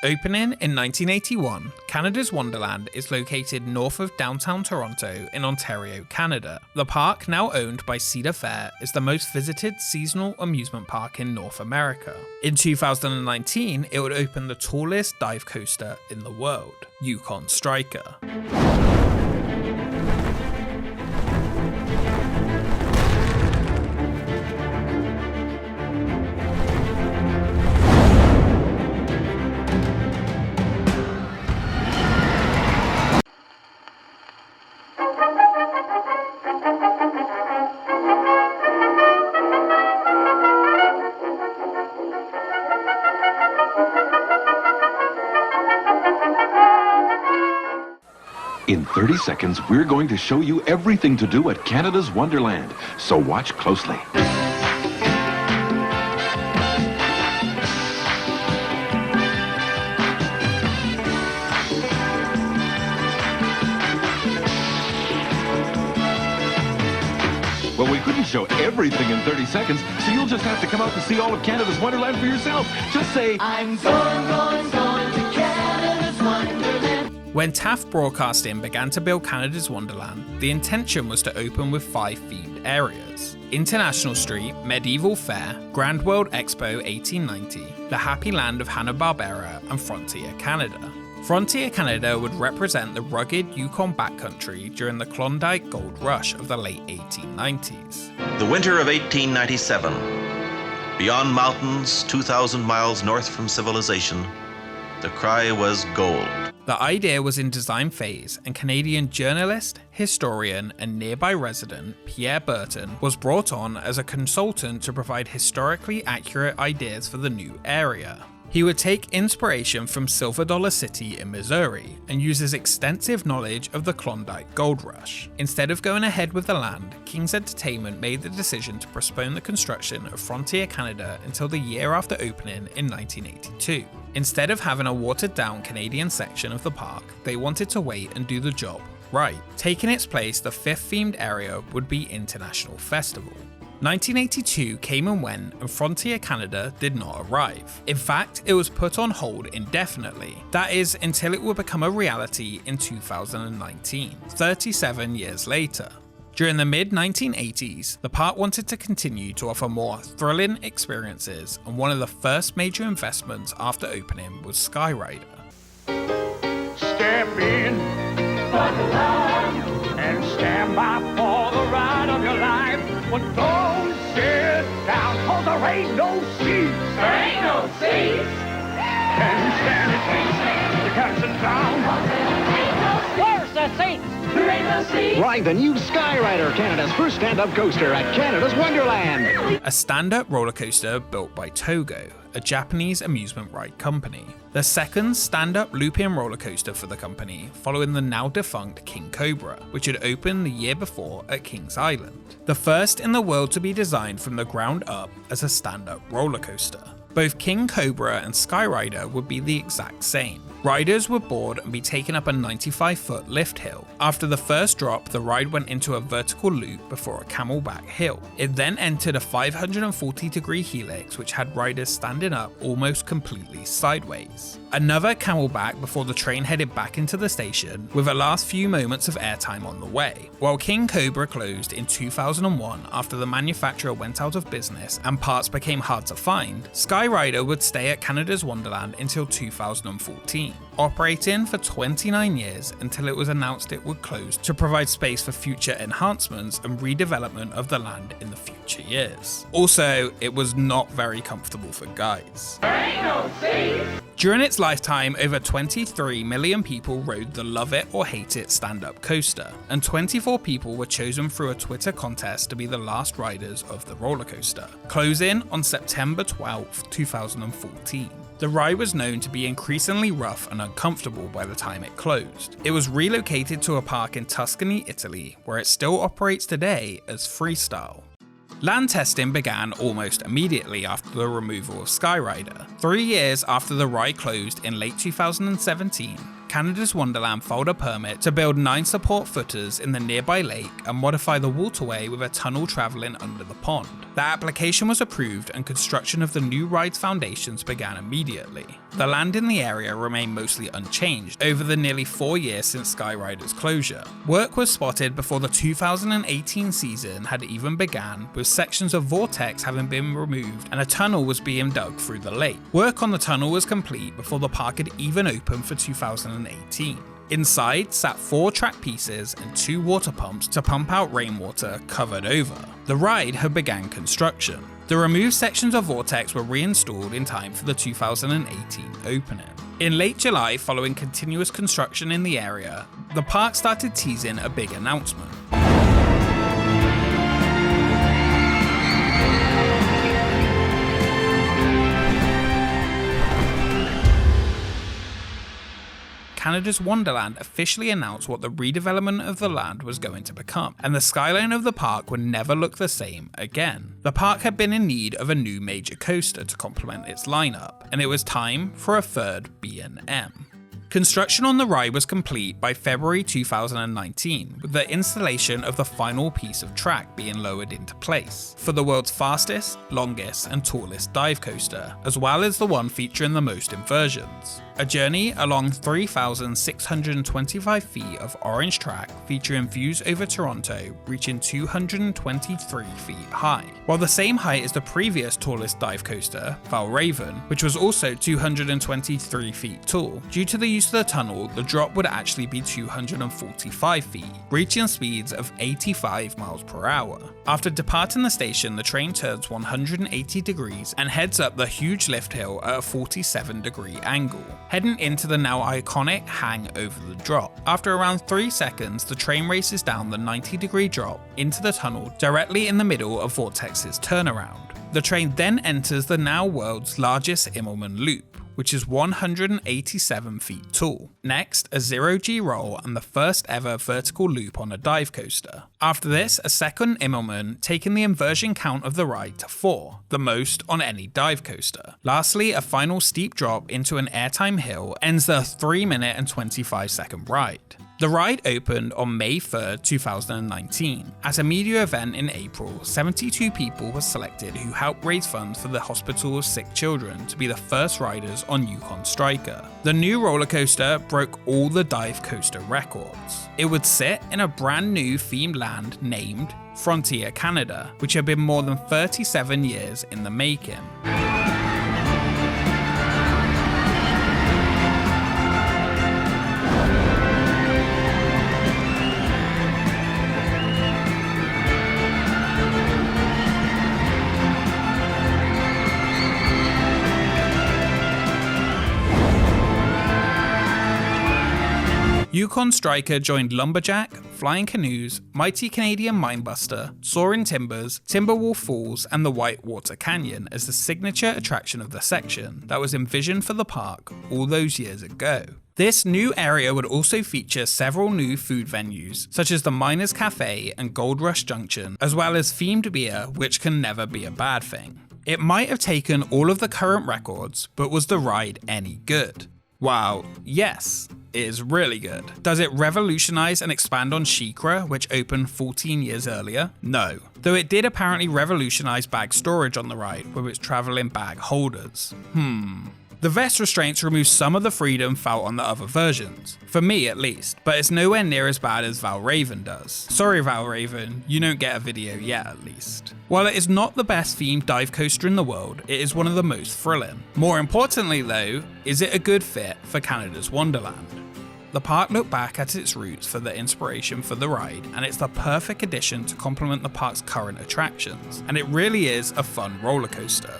Opening in 1981, Canada's Wonderland is located north of downtown Toronto in Ontario, Canada. The park, now owned by Cedar Fair, is the most visited seasonal amusement park in North America. In 2019, it would open the tallest dive coaster in the world, Yukon Striker. In 30 seconds, we're going to show you everything to do at Canada's Wonderland, so watch closely. Well, we couldn't show everything in 30 seconds, so you'll just have to come out to see all of Canada's Wonderland for yourself. Just say, I'm going to Canada's Wonderland. When Taft Broadcasting began to build Canada's Wonderland, the intention was to open with 5 themed areas: International Street, Medieval Fair, Grand World Expo 1890, the Happy Land of Hanna-Barbera, and Frontier Canada. Frontier Canada would represent the rugged Yukon backcountry during the Klondike Gold Rush of the late 1890s. The winter of 1897. Beyond mountains, 2,000 miles north from civilization, the cry was gold. The idea was in design phase, and Canadian journalist, historian, and nearby resident Pierre Burton was brought on as a consultant to provide historically accurate ideas for the new area. He would take inspiration from Silver Dollar City in Missouri and use his extensive knowledge of the Klondike Gold Rush. Instead of going ahead with the land, King's Entertainment made the decision to postpone the construction of Frontier Canada until the year after opening in 1982. Instead of having a watered-down Canadian section of the park, they wanted to wait and do the job right. Taking its place, the 5th themed area would be International Festival. 1982 came and went, and Frontier Canada did not arrive. In fact, it was put on hold indefinitely. That is, until it would become a reality in 2019, 37 years later. During the mid-1980s, the park wanted to continue to offer more thrilling experiences, and one of the first major investments after opening was Skyrider. Step in, Wonderland, and stand by for the ride of your life. But don't sit down, 'cause there ain't no seats. There ain't no seats. Can you stand it? You can't sit down. Where's the seats? There ain't no seats. Ride the new Skyrider, Canada's first stand-up coaster at Canada's Wonderland. A stand-up roller coaster built by Togo, a Japanese amusement ride company. The second stand-up looping roller coaster for the company, following the now defunct King Cobra, which had opened the year before at Kings Island. The first in the world to be designed from the ground up as a stand-up roller coaster. Both King Cobra and Skyrider would be the exact same. Riders would board and be taken up a 95-foot lift hill. After the first drop, the ride went into a vertical loop before a camelback hill. It then entered a 540-degree helix, which had riders standing up almost completely sideways. Another camelback before the train headed back into the station, with a last few moments of airtime on the way. While King Cobra closed in 2001 after the manufacturer went out of business and parts became hard to find, Skyrider would stay at Canada's Wonderland until 2014. Operating for 29 years until it was announced it would close to provide space for future enhancements and redevelopment of the land in the future years. Also, it was not very comfortable for guys. There ain't no seats. During its lifetime, over 23 million people rode the Love It or Hate It stand-up coaster, and 24 people were chosen through a Twitter contest to be the last riders of the roller coaster, closing on September 12, 2014. The ride was known to be increasingly rough and uncomfortable by the time it closed. It was relocated to a park in Tuscany, Italy, where it still operates today as Freestyle. Land testing began almost immediately after the removal of Skyrider. 3 years after the ride closed in late 2017, Canada's Wonderland filed a permit to build 9 support footers in the nearby lake and modify the waterway with a tunnel travelling under the pond. The application was approved and construction of the new ride's foundations began immediately. The land in the area remained mostly unchanged over the nearly 4 years since Skyrider's closure. Work was spotted before the 2018 season had even begun, with sections of vortex having been removed and a tunnel was being dug through the lake. Work on the tunnel was complete before the park had even opened for 2018. Inside sat 4 track pieces and 2 water pumps to pump out rainwater covered over. The ride had begun construction. The removed sections of vortex were reinstalled in time for the 2018 opening. In late July, following continuous construction in the area, the park started teasing a big announcement. Canada's Wonderland officially announced what the redevelopment of the land was going to become, and the skyline of the park would never look the same again. The park had been in need of a new major coaster to complement its lineup, and it was time for a third B&M. Construction on the ride was complete by February 2019, with the installation of the final piece of track being lowered into place for the world's fastest, longest, and tallest dive coaster, as well as the one featuring the most inversions. A journey along 3,625 feet of orange track featuring views over Toronto reaching 223 feet high, while the same height as the previous tallest dive coaster, Valravn, which was also 223 feet tall. Due to the use of the tunnel, the drop would actually be 245 feet, reaching speeds of 85 miles per hour. After departing the station, the train turns 180 degrees and heads up the huge lift hill at a 47-degree angle, heading into the now iconic hang over the drop. After around 3 seconds, the train races down the 90-degree drop into the tunnel directly in the middle of Vortex's turnaround. The train then enters the now world's largest Immelman loop, which is 187 feet tall. Next, a 0G roll and the first ever vertical loop on a dive coaster. After this, a second Immelman, taking the inversion count of the ride to 4, the most on any dive coaster. Lastly, a final steep drop into an airtime hill ends the 3-minute and 25-second ride. The ride opened on May 3, 2019. At a media event in April, 72 people were selected who helped raise funds for the Hospital of Sick Children to be the first riders on Yukon Striker. The new roller coaster broke all the dive coaster records. It would sit in a brand new themed land named Frontier Canada, which had been more than 37 years in the making. Yukon Striker joined Lumberjack, Flying Canoes, Mighty Canadian Mindbuster, Soaring Timbers, Timberwolf Falls, and the Whitewater Canyon as the signature attraction of the section that was envisioned for the park all those years ago. This new area would also feature several new food venues, such as the Miners Cafe and Gold Rush Junction, as well as themed beer, which can never be a bad thing. It might have taken all of the current records, but was the ride any good? Wow, yes. It is really good. Does it revolutionize and expand on SheiKra, which opened 14 years earlier? No. Though it did apparently revolutionize bag storage on the ride with its traveling bag holders. The vest restraints remove some of the freedom felt on the other versions, for me at least, but it's nowhere near as bad as Valravn does. Sorry Valravn, you don't get a video yet at least. While it is not the best themed dive coaster in the world, it is one of the most thrilling. More importantly though, is it a good fit for Canada's Wonderland? The park looked back at its roots for the inspiration for the ride, and it's the perfect addition to complement the park's current attractions, and it really is a fun roller coaster.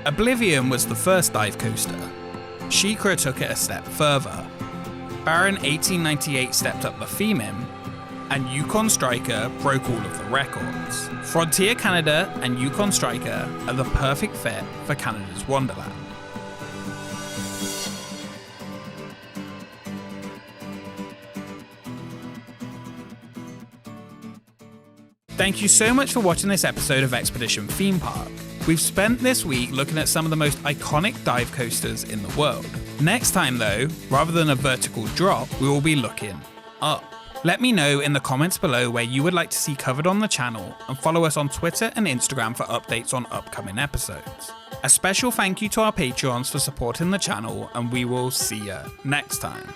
Oblivion was the first dive coaster. SheiKra took it a step further. Baron 1898 stepped up the theming, and Yukon Striker broke all of the records. Frontier Canada and Yukon Striker are the perfect fit for Canada's Wonderland. Thank you so much for watching this episode of Expedition Theme Park. We've spent this week looking at some of the most iconic dive coasters in the world. Next time though, rather than a vertical drop, we will be looking up. Let me know in the comments below where you would like to see covered on the channel, and follow us on Twitter and Instagram for updates on upcoming episodes. A special thank you to our Patreons for supporting the channel, and we will see ya next time.